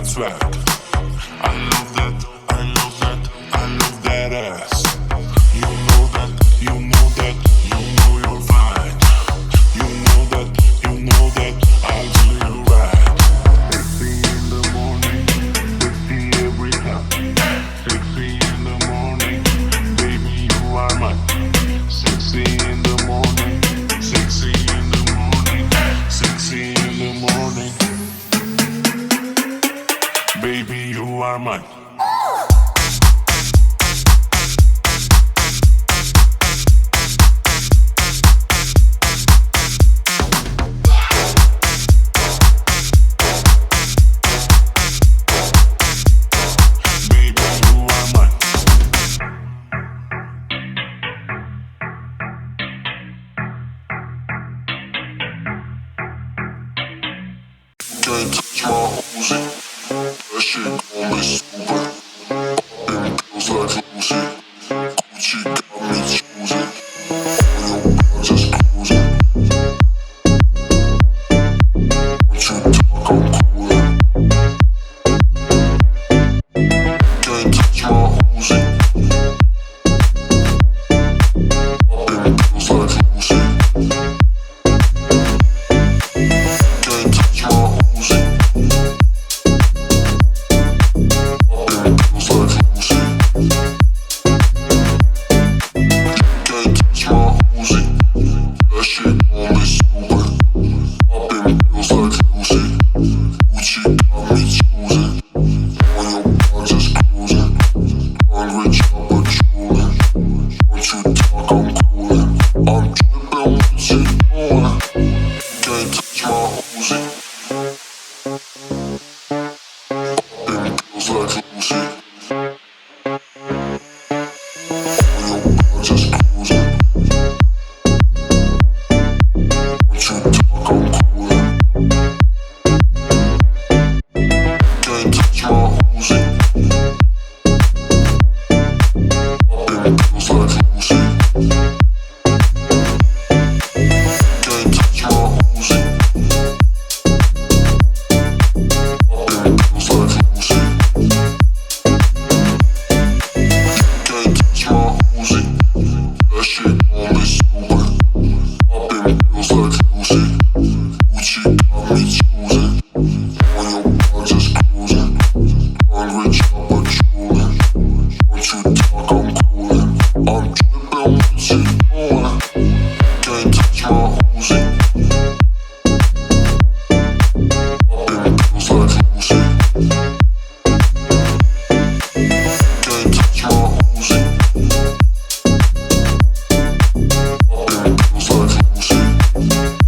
swag. I love that, I love that, I love that ass. You know that, you know that, you know you're fine. You know that, you know that, I'll do you right. Sexy in the morning, sexy every time. Sexy in the morning, baby you are mine. Sexy in the morning, sexy in the morning, sexy in the morning. Baby you are mine. Can't touch my Uzi. That shit gon' be stupid. Poppin' pills like Lucy. Gucci got me choosing. On your block just cruising. What you talk, I'm coolin'. Can't touch my Uzi. Poppin' pills like Lucy. Can't touch my Uzi. Like Lucy.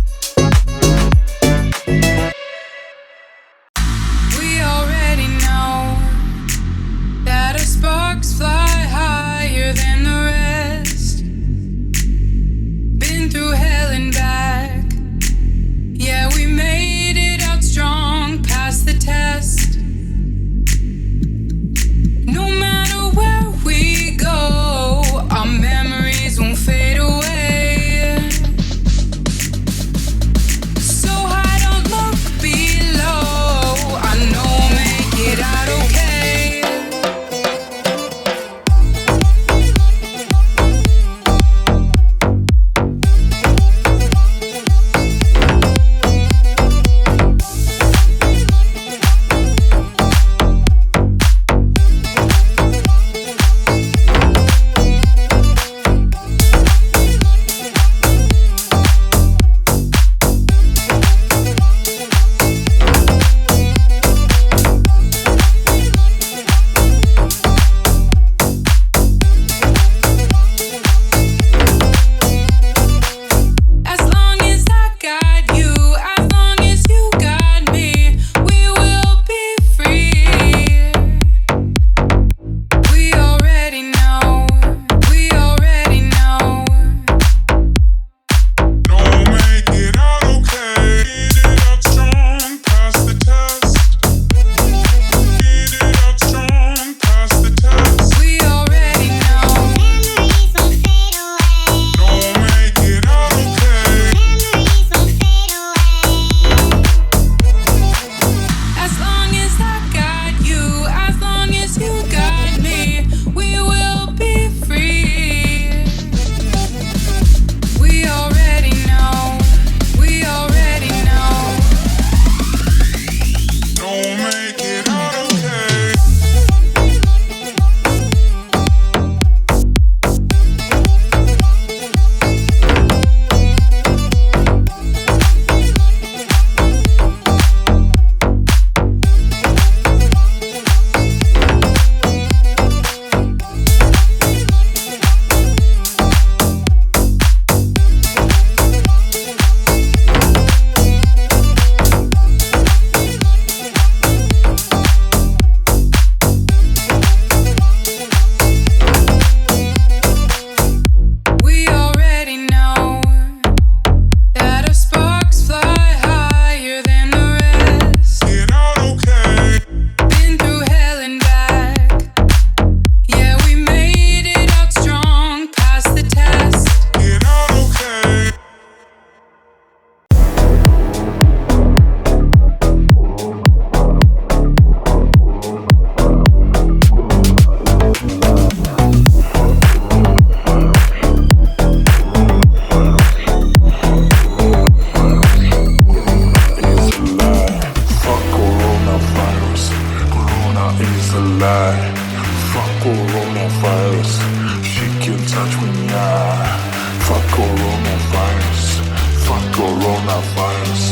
coronavirus.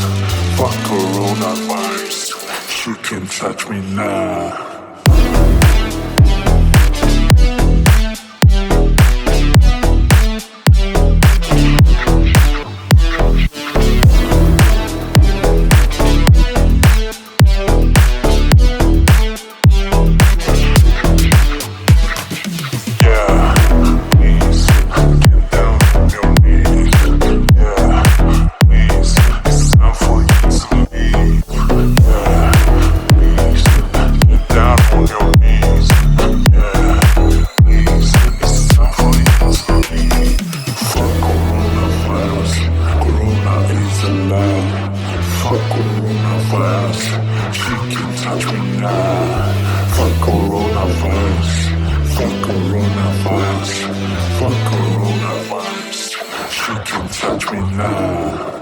Fuck coronavirus. She can touch me now. Fuck coronavirus, she can touch me now. Fuck coronavirus, fuck coronavirus, fuck coronavirus, she can touch me now.